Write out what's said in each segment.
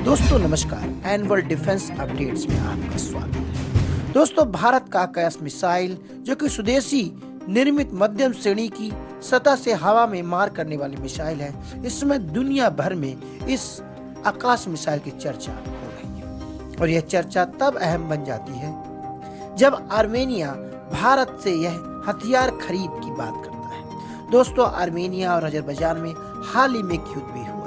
दोस्तों नमस्कार। Annual defence updates में आपका स्वागत है। दोस्तों, भारत का आकाश मिसाइल जो कि स्वदेशी निर्मित मध्यम श्रेणी की सतह से हवा में मार करने वाली मिसाइल है, इस समय दुनिया भर में इस आकाश मिसाइल की चर्चा हो रही है। और यह चर्चा तब अहम बन जाती है जब आर्मेनिया भारत से यह हथियार खरीद की बात करता है। दोस्तों, आर्मेनिया और अजरबैजान में हाल ही में युद्ध भी हुआ था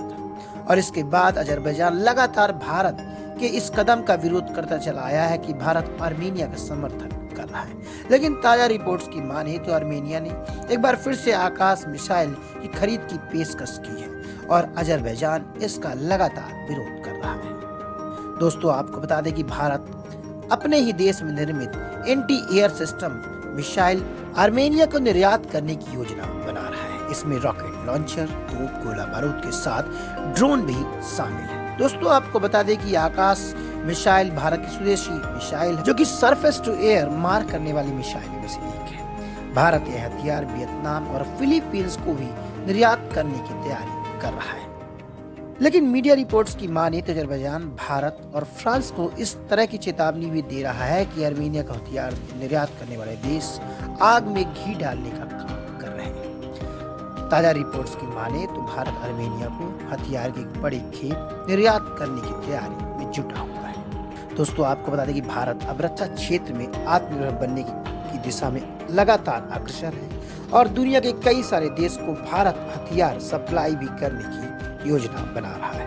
और इसके बाद अजरबैजान लगातार भारत के इस कदम का विरोध करता चला आया है कि भारत आर्मेनिया का समर्थन कर रहा है। लेकिन ताजा रिपोर्ट्स की माने तो आर्मेनिया ने एक बार फिर से आकाश मिसाइल की खरीद की पेशकश की है और अजरबैजान इसका लगातार विरोध कर रहा है। दोस्तों, आपको बता दें कि भारत अपने ही देश में निर्मित anti air system missile Armenia को निर्यात करने की योजना बना रहा है। इसमें रॉकेट लॉन्चर, तोप, गोला बारूद के साथ ड्रोन भी शामिल है। दोस्तों, आपको बता दें कि आकाश मिसाइल भारत की स्वदेशी मिसाइल है जो कि सरफेस टू एयर मार करने वाली मिसाइल में से एक है। भारत यह हथियार वियतनाम और फिलीपींस को भी निर्यात करने की तैयारी कर रहा है। लेकिन मीडिया रिपोर्ट्स की माने तो अजरबैजान भारत और फ्रांस को इस तरह की चेतावनी भी दे रहा है कि आर्मेनिया का हथियार निर्यात करने वाले देश आग में घी डालने का काम कर रहे हैं। ताजा रिपोर्ट्स की माने तो भारत आर्मेनिया को हथियार की एक बड़ी खेप निर्यात करने की तैयारी में जुटा हुआ है। दोस्तों, आपको बता दें कि भारत अब रक्षा क्षेत्र में आत्मनिर्भर बनने की दिशा में लगातार अग्रसर है और दुनिया के कई सारे देश को भारत हथियार सप्लाई भी करने की योजना बना रहा है।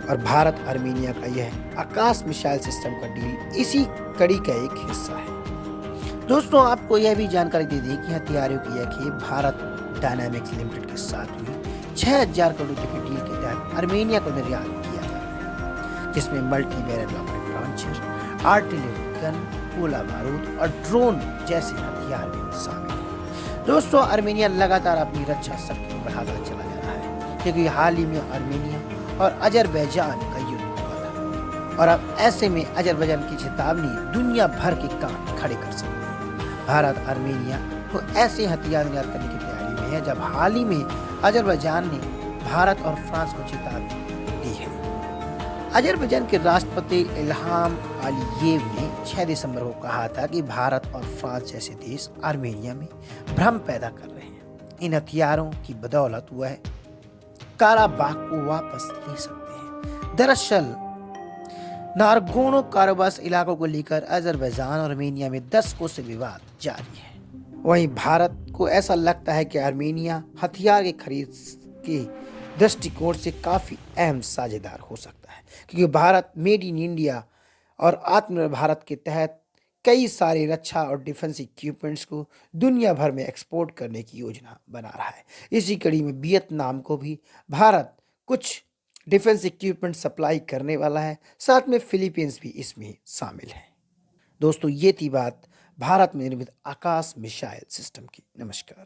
और भारत आर्मेनिया का यह आकाश मिसाइल सिस्टम का डील इसी कड़ी का एक हिस्सा है। दोस्तों, आपको यह भी जानकारी दे दें कि हथियारों की यह खेप भारत डायनामिक्स लिमिटेड के साथ हुई 6000 करोड़ रुपए की डील के तहत आर्मेनिया को निर्यात किया जा रहा है, जिसमें multi barrel rocket launcher, artillery gun, गोला बारूद और ड्रोन जैसे हथियार भी शामिल हैं। दोस्तों, आर्मेनिया लगातार अपनी रक्षा शक्ति को बढ़ाता चला जा रहा है क्योंकि हाल ही में आर्मेनिया और अजरबैजान का युद्ध हुआ था और अब ऐसे में अजरबैजान की चेतावनी दुनिया भर के कान खड़े कर सकती है। भारत आर्मेनिया को ऐसे हथियार निर्यात करने की तैयारी में है जब हाल ही में अजरबैजान ने भारत और फ्रांस को चेतावनी दी है। अजरबैजान के राष्ट्रपति इल्हाम अलीयेव ने 6 दिसंबर को कहा था कि भारत और फ्रांस जैसे देश आर्मेनिया में भ्रम पैदा कर रहे हैं। इन हथियारों की बदौलत वह काराबाख को वापस ले सकते हैं। दरअसल नारगोनो काराबाख इलाकों को लेकर अजरबैजान और आर्मेनिया में दशकों से विवाद जारी है। वहीं भारत को ऐसा लगता है कि आर्मेनिया हथियार की खरीद के दृष्टिकोण से काफी अहम साझेदार हो सकता है क्योंकि भारत मेड इन इंडिया और आत्मनिर्भर भारत के तहत कई सारे रक्षा और डिफेंस इक्विपमेंट्स को दुनिया भर में एक्सपोर्ट करने की योजना बना रहा है। इसी कड़ी में वियतनाम को भी भारत कुछ डिफेंस इक्विपमेंट सप्लाई करने वाला है, साथ में फिलीपींस भी इसमें शामिल है। दोस्तों, ये थी बात भारत में निर्मित आकाश मिसाइल सिस्टम की। नमस्कार।